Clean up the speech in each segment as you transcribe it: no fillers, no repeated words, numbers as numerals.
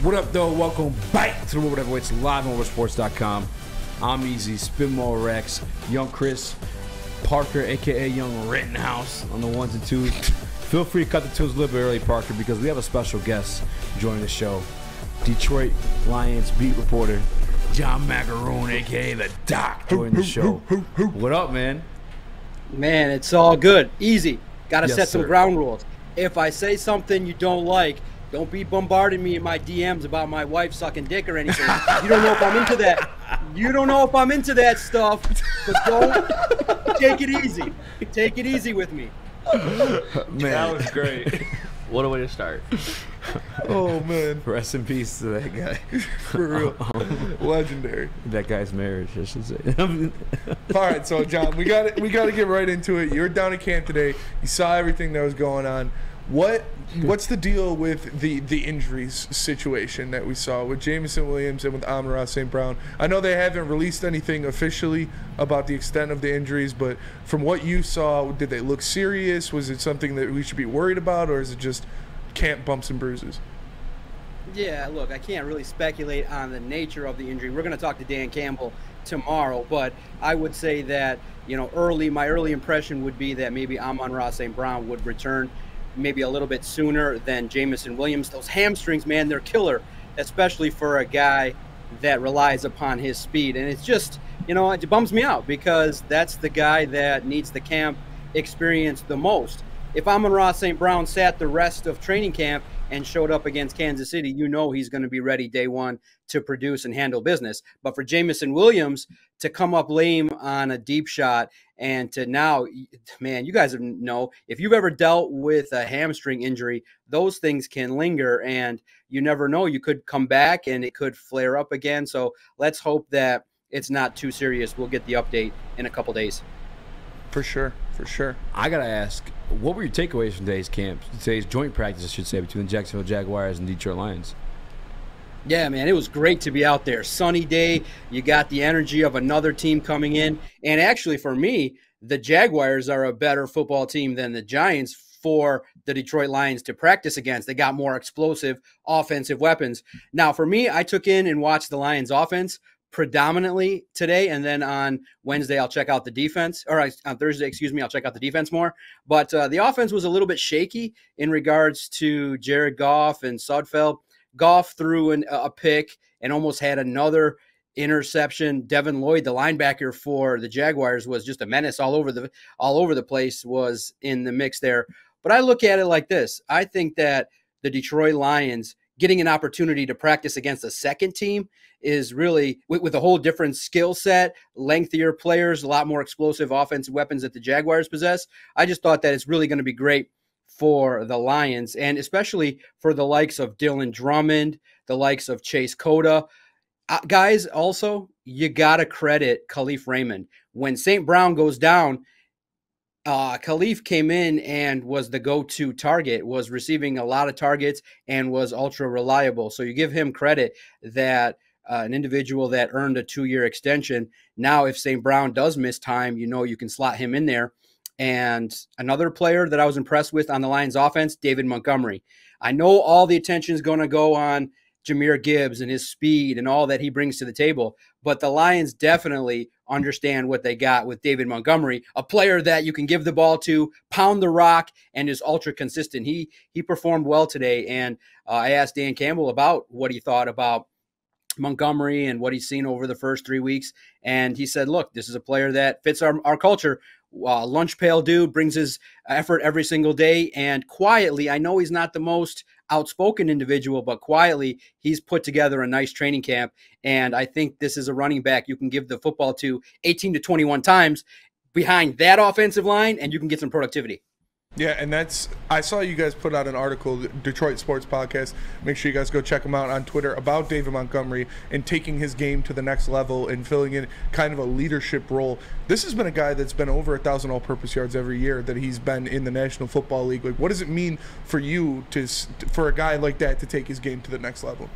What up, though? Welcome back to the Woodward Heavyweights live on WoodsportsCom. I'm Easy, Spinball Rex, Young Chris, Parker, a.k.a. Young Rittenhouse on the ones and twos. Feel free to cut the tunes a little bit early, Parker, because we have a special guest joining the show. Detroit Lions beat reporter John Maakaron, a.k.a. The Doc, joining the show. What up, man? Man, it's all good. Easy. Got to set some sir. ground rules. If I say something you don't like, don't be bombarding me in my DMs about my wife sucking dick or anything. You don't know if I'm into that. You don't know if I'm into that stuff. But don't take it easy. Take it easy with me. Man, that was great. What a way to start. Oh, man. Rest in peace to that guy. For real. Legendary. That guy's marriage, I should say. All right, so, John, we got to get right into it. You're down at camp today. You saw everything that was going on. What's the deal with the injuries situation that we saw with Jameson Williams and with Amon-Ra St. Brown? I know they haven't released anything officially about the extent of the injuries, but from what you saw, did they look serious? Was it something that we should be worried about, or is it just camp bumps and bruises? Yeah, look, I can't really speculate on the nature of the injury. We're going to talk to Dan Campbell tomorrow, but I would say that, my early impression would be that maybe Amon-Ra St. Brown would return maybe a little bit sooner than Jameson Williams. Those hamstrings, man, they're killer, especially for a guy that relies upon his speed. And it's just, it bums me out because that's the guy that needs the camp experience the most. If Amon-Ra St. Brown sat the rest of training camp and showed up against Kansas City, he's going to be ready day one to produce and handle business. But for Jameson Williams to come up lame on a deep shot and to now, man, you guys know, if you've ever dealt with a hamstring injury, those things can linger and you never know. You could come back and it could flare up again. So let's hope that it's not too serious. We'll get the update in a couple days. For sure. I got to ask, what were your takeaways from today's joint practice, I should say, between the Jacksonville Jaguars and Detroit Lions? Yeah, man, it was great to be out there. Sunny day. You got the energy of another team coming in. And actually, for me, the Jaguars are a better football team than the Giants for the Detroit Lions to practice against. They got more explosive offensive weapons. Now, for me, I took in and watched the Lions offense predominantly today, and then on Wednesday I'll check out the defense, or on Thursday, I'll check out the defense more. But the offense was a little bit shaky in regards to Jared Goff and Sudfeld. Goff threw a pick and almost had another interception. Devin Lloyd, the linebacker for the Jaguars, was just a menace all over the place, was in the mix there. But I look at it like this. I think that the Detroit Lions getting an opportunity to practice against a second team is really, with a whole different skill set, lengthier players, a lot more explosive offensive weapons that the Jaguars possess. I just thought that it's really going to be great for the Lions, and especially for the likes of Dylan Drummond, the likes of Chase Cota. Guys, also, you got to credit Khalif Raymond. When St. Brown goes down, Khalif came in and was the go-to target, was receiving a lot of targets, and was ultra reliable. So you give him credit that an individual that earned a 2-year extension. Now, if St. Brown does miss time, you can slot him in there. And another player that I was impressed with on the Lions offense, David Montgomery. I know all the attention is going to go on Jahmyr Gibbs and his speed and all that he brings to the table, but the Lions definitely understand what they got with David Montgomery, a player that you can give the ball to, pound the rock, and is ultra consistent. He performed well today, and I asked Dan Campbell about what he thought about Montgomery and what he's seen over the first 3 weeks, and he said, look, this is a player that fits our culture. Lunch pail dude, brings his effort every single day, and quietly, I know he's not the most outspoken individual, but quietly he's put together a nice training camp, and I think this is a running back you can give the football to 18 to 21 times behind that offensive line, and you can get some productivity. Yeah, and I saw you guys put out an article, Detroit Sports Podcast. Make sure you guys go check them out on Twitter, about David Montgomery and taking his game to the next level and filling in kind of a leadership role. This has been a guy that's been over 1,000 all-purpose yards every year that he's been in the National Football League. Like, what does it mean for you for a guy like that to take his game to the next level?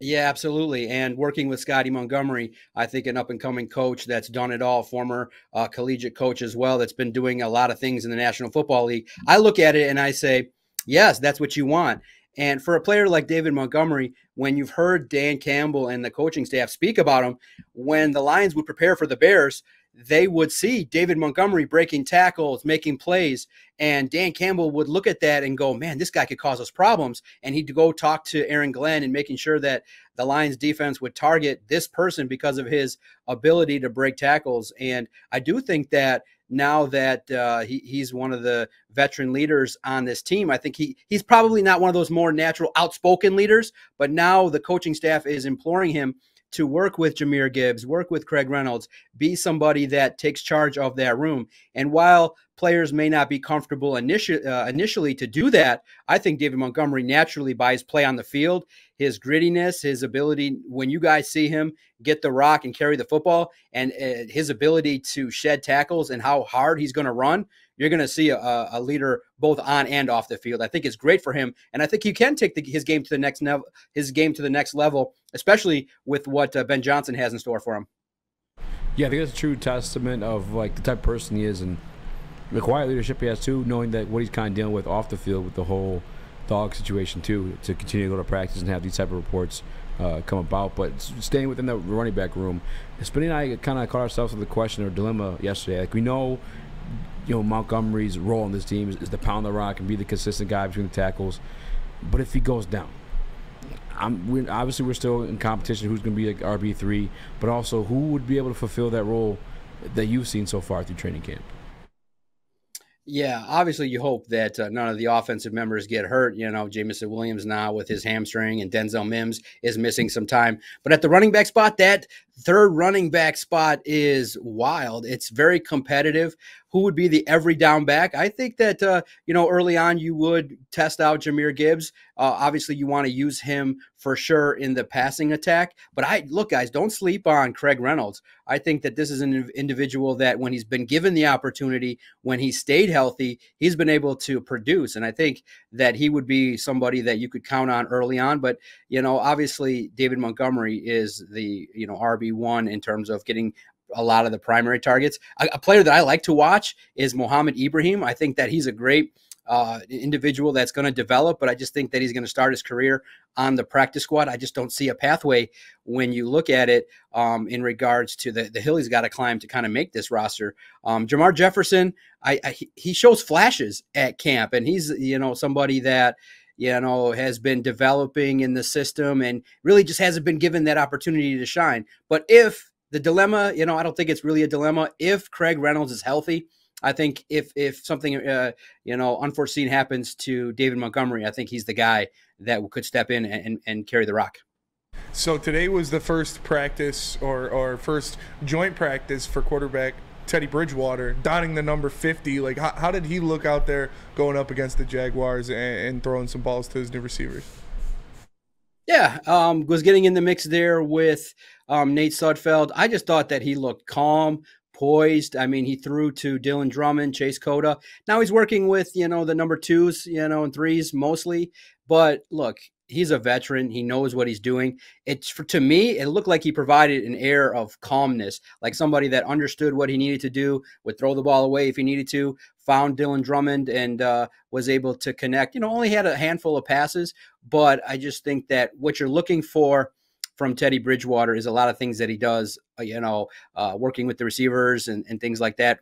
Yeah, absolutely. And working with Scotty Montgomery, I think an up-and-coming coach that's done it all, former collegiate coach as well, that's been doing a lot of things in the National Football League. I look at it and I say, yes, that's what you want. And for a player like David Montgomery, when you've heard Dan Campbell and the coaching staff speak about him, when the Lions would prepare for the Bears, they would see David Montgomery breaking tackles, making plays, and Dan Campbell would look at that and go, man, this guy could cause us problems. And he'd go talk to Aaron Glenn and making sure that the Lions defense would target this person because of his ability to break tackles. And I do think that now that he's one of the veteran leaders on this team, I think he's probably not one of those more natural outspoken leaders, but now the coaching staff is imploring him to work with Jahmyr Gibbs, work with Craig Reynolds, be somebody that takes charge of that room. And while players may not be comfortable initially to do that, I think David Montgomery naturally, by his play on the field, his grittiness, his ability, when you guys see him get the rock and carry the football, and his ability to shed tackles and how hard he's going to run, you're going to see a leader both on and off the field. I think it's great for him, and I think he can take his game to the next level, especially with what Ben Johnson has in store for him. Yeah, I think that's a true testament of like the type of person he is and the quiet leadership he has too, knowing that what he's kind of dealing with off the field with the whole dog situation too, to continue to go to practice and have these type of reports come about. But staying within the running back room, Spinny and I kind of caught ourselves with a question or dilemma yesterday. Like we know, Montgomery's role on this team is to pound the rock and be the consistent guy between the tackles. But if he goes down, we're still in competition. Who's going to be like RB3, but also who would be able to fulfill that role that you've seen so far through training camp? Yeah, obviously you hope that none of the offensive members get hurt. Jamison Williams now with his hamstring, and Denzel Mims is missing some time. But at the running back spot, that third running back spot is wild. It's very competitive. Who would be the every down back? I think that, early on you would test out Jahmyr Gibbs. Obviously, you want to use him for sure in the passing attack. But look, guys, don't sleep on Craig Reynolds. I think that this is an individual that when he's been given the opportunity, when he stayed healthy, he's been able to produce. And I think that he would be somebody that you could count on early on. But, obviously, David Montgomery is the, RB1 in terms of getting a lot of the primary targets. A player that I like to watch is Mohamed Ibrahim. I think that he's a great individual that's going to develop, but I just think that he's going to start his career on the practice squad. I just don't see a pathway when you look at it in regards to the hill he's got to climb to kind of make this roster. Jamar Jefferson, he shows flashes at camp, and he's somebody that has been developing in the system and really just hasn't been given that opportunity to shine. But if the dilemma, I don't think it's really a dilemma. If Craig Reynolds is healthy, I think if something, unforeseen happens to David Montgomery, I think he's the guy that could step in and carry the rock. So today was the first practice or first joint practice for quarterback Teddy Bridgewater, donning the number 50. Like, how did he look out there going up against the Jaguars and throwing some balls to his new receivers? Yeah, was getting in the mix there with Nate Sudfeld. I just thought that he looked calm, poised. I mean, he threw to Dylan Drummond, Chase Cota. Now he's working with, the number twos, and threes mostly. But look, he's a veteran. He knows what he's doing. To me, it looked like he provided an air of calmness, like somebody that understood what he needed to do, would throw the ball away if he needed to, found Dylan Drummond and was able to connect. Only had a handful of passes, but I just think that what you're looking for from Teddy Bridgewater is a lot of things that he does, working with the receivers and things like that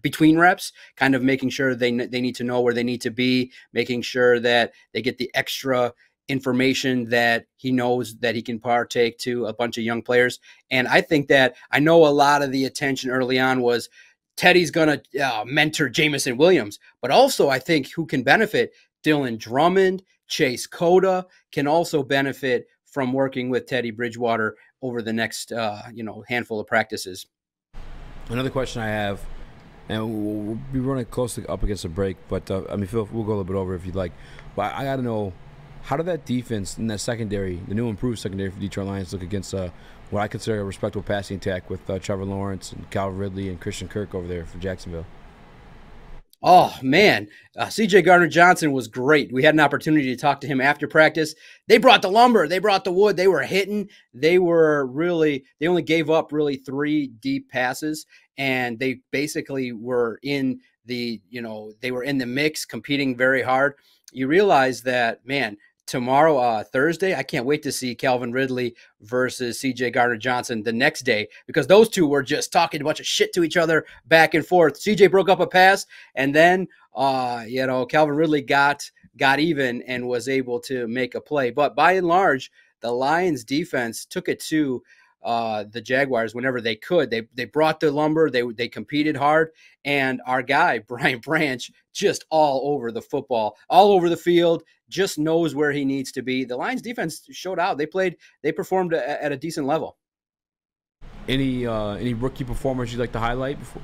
between reps, kind of making sure they need to know where they need to be, making sure that they get the extra information that he knows that he can partake to a bunch of young players. And I think that I know a lot of the attention early on was Teddy's going to mentor Jamison Williams, but also I think who can benefit, Dylan Drummond, Chase Cota can also benefit from working with Teddy Bridgewater over the next, handful of practices. Another question I have, and we'll be running close up against a break, but Phil, we'll go a little bit over if you'd like. But I got to know, how did that defense and that secondary, the new improved secondary for Detroit Lions, look against what I consider a respectable passing attack with Trevor Lawrence and Calvin Ridley and Christian Kirk over there for Jacksonville? Oh, man. C.J. Gardner-Johnson was great. We had an opportunity to talk to him after practice. They brought the lumber. They brought the wood. They were hitting. They only gave up really 3 deep passes, and they basically were in the mix, competing very hard. You realize that, man, tomorrow, Thursday, I can't wait to see Calvin Ridley versus CJ Gardner-Johnson the next day, because those two were just talking a bunch of shit to each other back and forth. CJ broke up a pass, and then Calvin Ridley got even and was able to make a play. But by and large, the Lions defense took it to the Jaguars whenever they could. They brought the lumber. They competed hard, and our guy Brian Branch just all over the football, all over the field, just knows where he needs to be. The Lions defense showed out. They performed at a decent level. Any rookie performers you'd like to highlight before?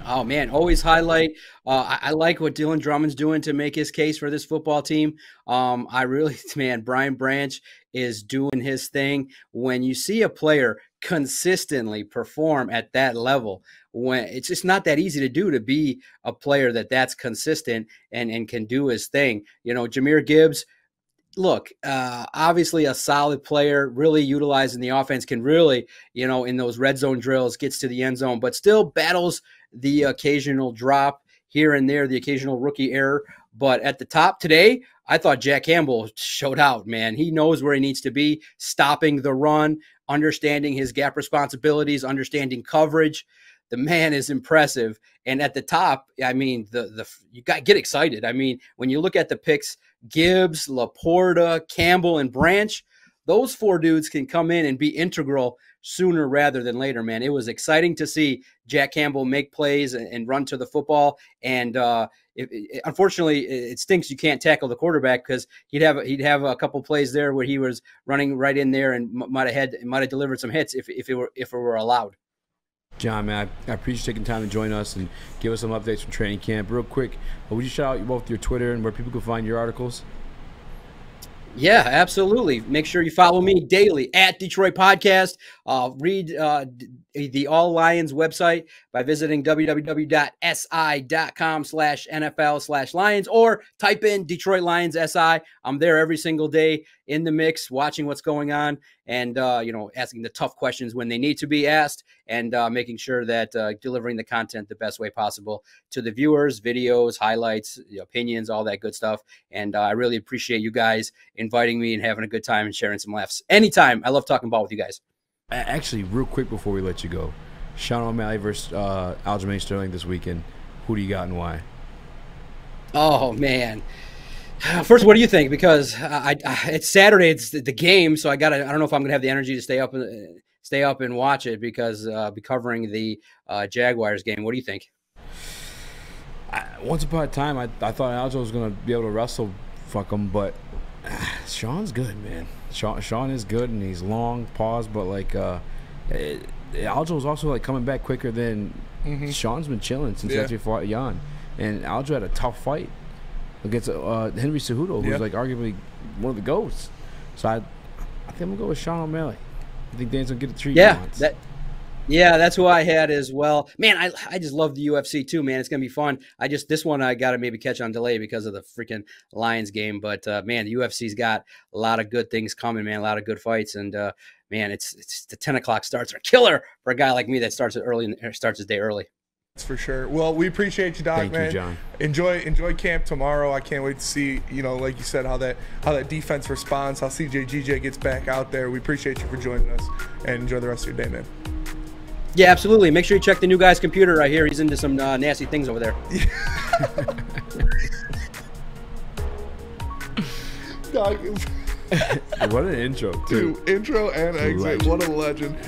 Oh, man, always highlight. I like what Dylan Drummond's doing to make his case for this football team. Brian Branch is doing his thing. When you see a player consistently perform at that level, when it's just not that easy to do, to be a player that's consistent and can do his thing. Jahmyr Gibbs, look, obviously a solid player, really utilizing the offense, can really, in those red zone drills, gets to the end zone, but still battles the occasional drop here and there, the occasional rookie error. But at the top today, I thought Jack Campbell showed out, man. He knows where he needs to be, stopping the run, understanding his gap responsibilities, understanding coverage. The man is impressive. And at the top, I mean, you got to get excited. I mean, when you look at the picks, Gibbs, Laporta, Campbell, and Branch, those four dudes can come in and be integral sooner rather than later, man. It was exciting to see Jack Campbell make plays and run to the football. And unfortunately, it stinks you can't tackle the quarterback, because he'd have a couple plays there where he was running right in there and might have delivered some hits if it were allowed. John, man, I appreciate you taking time to join us and give us some updates from training camp. Real quick, would you shout out both your Twitter and where people can find your articles? Yeah, absolutely. Make sure you follow me daily at Detroit Podcast. Read the All Lions website by visiting www.si.com/NFL/Lions, or type in Detroit Lions SI. I'm there every single day in the mix, watching what's going on, and asking the tough questions when they need to be asked, and making sure that delivering the content the best way possible to the viewers, videos, highlights, opinions, all that good stuff. And I really appreciate you guys inviting me and having a good time and sharing some laughs. Anytime. I love talking ball with you guys. Actually, real quick before we let you go, Sean O'Malley versus Aljamain Sterling this weekend. Who do you got and why? Oh, man. First, what do you think? Because it's Saturday, it's the game, so I don't know if I'm gonna have the energy to stay up and watch it, because I'll be covering the Jaguars game. What do you think? Once upon a time, I thought Aljo was gonna be able to wrestle fuck him, but Sean's good, man. Sean is good, and he's long, pause, but Aljo's also coming back quicker than Sean's been chilling since he fought Jan, and Aljo had a tough fight against Henry Cejudo, who's arguably one of the GOATs. So I think I'm gonna go with Sean O'Malley. I think Dan's gonna get a treat. That's who I had as well. Man, I just love the UFC too, man. It's gonna be fun. This one I gotta maybe catch on delay because of the freaking Lions game. But man, the UFC's got a lot of good things coming, man. A lot of good fights, and man, it's the 10 o'clock starts are killer for a guy like me that starts his day early. That's for sure. Well, we appreciate you, Doc. Thank you, John. Enjoy camp tomorrow. I can't wait to see, like you said, how that defense responds, how CJ GJ gets back out there. We appreciate you for joining us, and enjoy the rest of your day, man. Yeah, absolutely. Make sure you check the new guy's computer right here. He's into some nasty things over there. Doc, what an intro, too. Dude, intro and exit. What a legend.